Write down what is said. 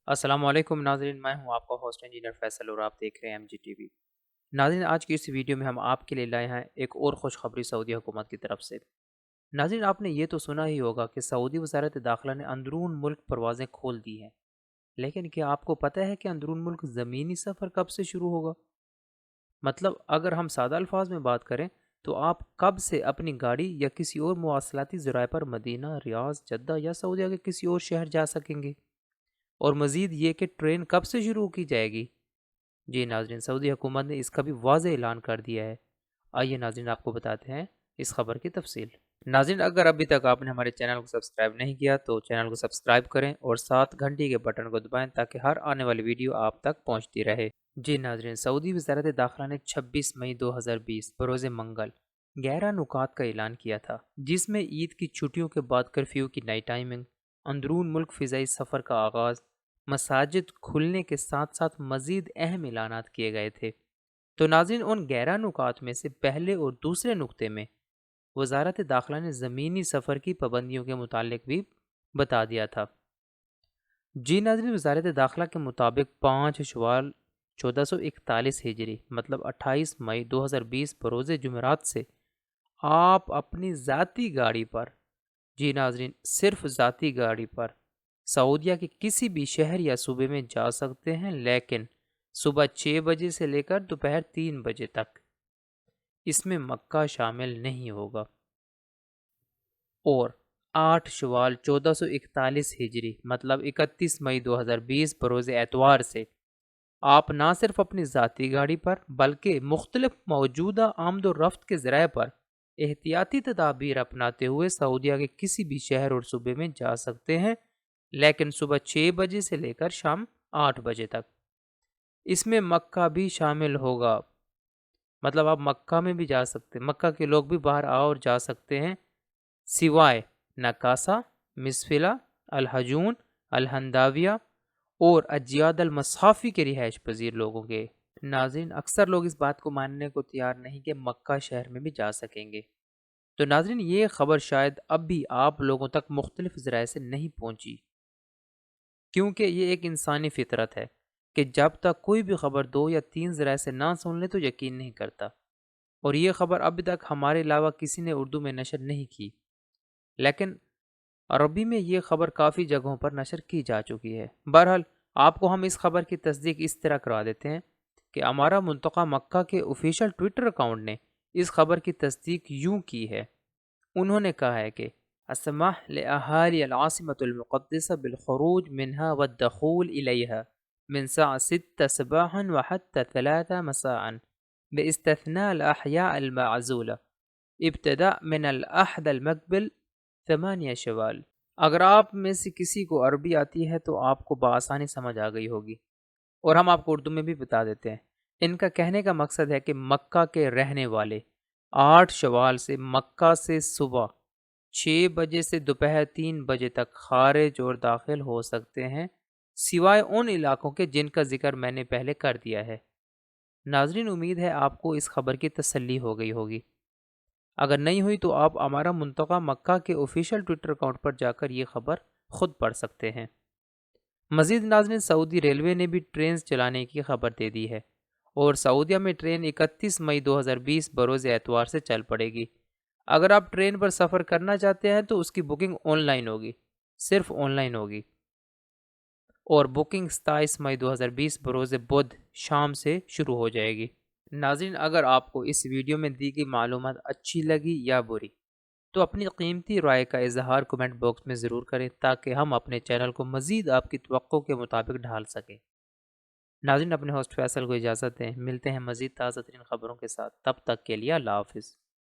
السلام علیکم ناظرین، میں ہوں آپ کا ہوسٹ انجینئر فیصل اور آپ دیکھ رہے ہیں ایم جی ٹی وی۔ ناظرین، آج کی اس ویڈیو میں ہم آپ کے لیے لائے ہیں ایک اور خوشخبری سعودی حکومت کی طرف سے۔ ناظرین، آپ نے یہ تو سنا ہی ہوگا کہ سعودی وزارت داخلہ نے اندرون ملک پروازیں کھول دی ہیں، لیکن کیا آپ کو پتہ ہے کہ اندرون ملک زمینی سفر کب سے شروع ہوگا؟ مطلب اگر ہم سادہ الفاظ میں بات کریں تو آپ کب سے اپنی گاڑی یا کسی اور مواصلاتی ذرائع پر مدینہ، ریاض، جدہ یا سعودیہ کے کسی اور شہر جا سکیں گے؟ اور مزید یہ کہ ٹرین کب سے شروع کی جائے گی؟ جی ناظرین، سعودی حکومت نے اس کا بھی واضح اعلان کر دیا ہے۔ آئیے ناظرین، آپ کو بتاتے ہیں اس خبر کی تفصیل۔ ناظرین، اگر ابھی تک آپ نے ہمارے چینل کو سبسکرائب نہیں کیا تو چینل کو سبسکرائب کریں اور ساتھ گھنٹی کے بٹن کو دبائیں تاکہ ہر آنے والی ویڈیو آپ تک پہنچتی رہے۔ جی ناظرین، سعودی وزارت داخلہ نے 26 مئی 2020 بروز منگل 11 نکات کا اعلان کیا تھا، جس میں عید کی چھٹیوں کے بعد کرفیو کی نئی ٹائمنگ، اندرون ملک فضائی سفر کا آغاز، مساجد کھلنے کے ساتھ ساتھ مزید اہم اعلانات کیے گئے تھے۔ تو ناظرین، ان 11 نکات میں سے پہلے اور دوسرے نقطے میں وزارت داخلہ نے زمینی سفر کی پابندیوں کے متعلق بھی بتا دیا تھا۔ جی ناظرین، وزارت داخلہ کے مطابق 5 شوال 1441 ہجری مطلب 28 مئی 2020 بروز جمعرات سے آپ اپنی ذاتی گاڑی پر، جی ناظرین صرف ذاتی گاڑی پر، سعودیہ کے کسی بھی شہر یا صوبے میں جا سکتے ہیں، لیکن صبح 6 بجے سے لے کر دوپہر 3 بجے تک۔ اس میں مکہ شامل نہیں ہوگا۔ اور 8 شوال 1441 ہجری مطلب 31 مئی 2020 بروز اتوار سے آپ نہ صرف اپنی ذاتی گاڑی پر بلکہ مختلف موجودہ آمد و رفت کے ذرائع پر احتیاطی تدابیر اپناتے ہوئے سعودیہ کے کسی بھی شہر اور صوبے میں جا سکتے ہیں، لیکن صبح 6 بجے سے لے کر شام 8 بجے تک۔ اس میں مکہ بھی شامل ہوگا، مطلب آپ مکہ میں بھی جا سکتے ہیں، مکہ کے لوگ بھی باہر آ اور جا سکتے ہیں، سوائے نکاسا، مسفلہ، الحجون، الہنداویہ اور اجیاد المصحافی کے رہائش پذیر لوگوں کے۔ ناظرین، اکثر لوگ اس بات کو ماننے کو تیار نہیں کہ مکہ شہر میں بھی جا سکیں گے۔ تو ناظرین، یہ خبر شاید اب بھی آپ لوگوں تک مختلف ذرائع سے نہیں پہنچی، کیونکہ یہ ایک انسانی فطرت ہے کہ جب تک کوئی بھی خبر 2 یا 3 ذرائع سے نہ سن لے تو یقین نہیں کرتا، اور یہ خبر ابھی تک ہمارے علاوہ کسی نے اردو میں نشر نہیں کی، لیکن عربی میں یہ خبر کافی جگہوں پر نشر کی جا چکی ہے۔ بہرحال آپ کو ہم اس خبر کی تصدیق اس طرح کروا دیتے ہیں کہ ہمارا منطقہ مکہ کے آفیشیل ٹویٹر اکاؤنٹ نے اس خبر کی تصدیق یوں کی ہے۔ انہوں نے کہا ہے کہ اسمح لأہالی العاصمة المقدسة بالخروج منها والدخول إليها من الساعة 6 صباحا وحتى 3 مساء باستثناء الأحياء المعزولة ابتداء من الأحد المقبل 8 شوال۔ اگر آپ میں سے کسی کو عربی آتی ہے تو آپ کو بآسانی سمجھ آ گئی ہوگی، اور ہم آپ کو اردو میں بھی بتا دیتے ہیں۔ ان کا کہنے کا مقصد ہے کہ مکہ کے رہنے والے 8 شوال سے مکہ سے صبح 6 بجے سے دوپہر 3 بجے تک خارج اور داخل ہو سکتے ہیں، سوائے ان علاقوں کے جن کا ذکر میں نے پہلے کر دیا ہے۔ ناظرین، امید ہے آپ کو اس خبر کی تسلی ہو گئی ہوگی۔ اگر نہیں ہوئی تو آپ ہمارا منطقہ مکہ کے آفیشیل ٹویٹر اکاؤنٹ پر جا کر یہ خبر خود پڑھ سکتے ہیں۔ مزید ناظرین، سعودی ریلوے نے بھی ٹرینز چلانے کی خبر دے دی ہے، اور سعودیہ میں ٹرین 31 مئی 2020 بروز اتوار سے چل پڑے گی۔ اگر آپ ٹرین پر سفر کرنا چاہتے ہیں تو اس کی بکنگ آن لائن ہوگی، صرف آن لائن ہوگی، اور بکنگ 27 مئی 2020 بروز بدھ شام سے شروع ہو جائے گی۔ ناظرین، اگر آپ کو اس ویڈیو میں دی گئی معلومات اچھی لگی یا بری تو اپنی قیمتی رائے کا اظہار کمنٹ باکس میں ضرور کریں تاکہ ہم اپنے چینل کو مزید آپ کی توقع کے مطابق ڈھال سکیں۔ ناظرین، اپنے ہوسٹ فیصل کو اجازت دیں، ملتے ہیں مزید تازہ ترین خبروں کے ساتھ، تب تک کے لیے اللہ حافظ۔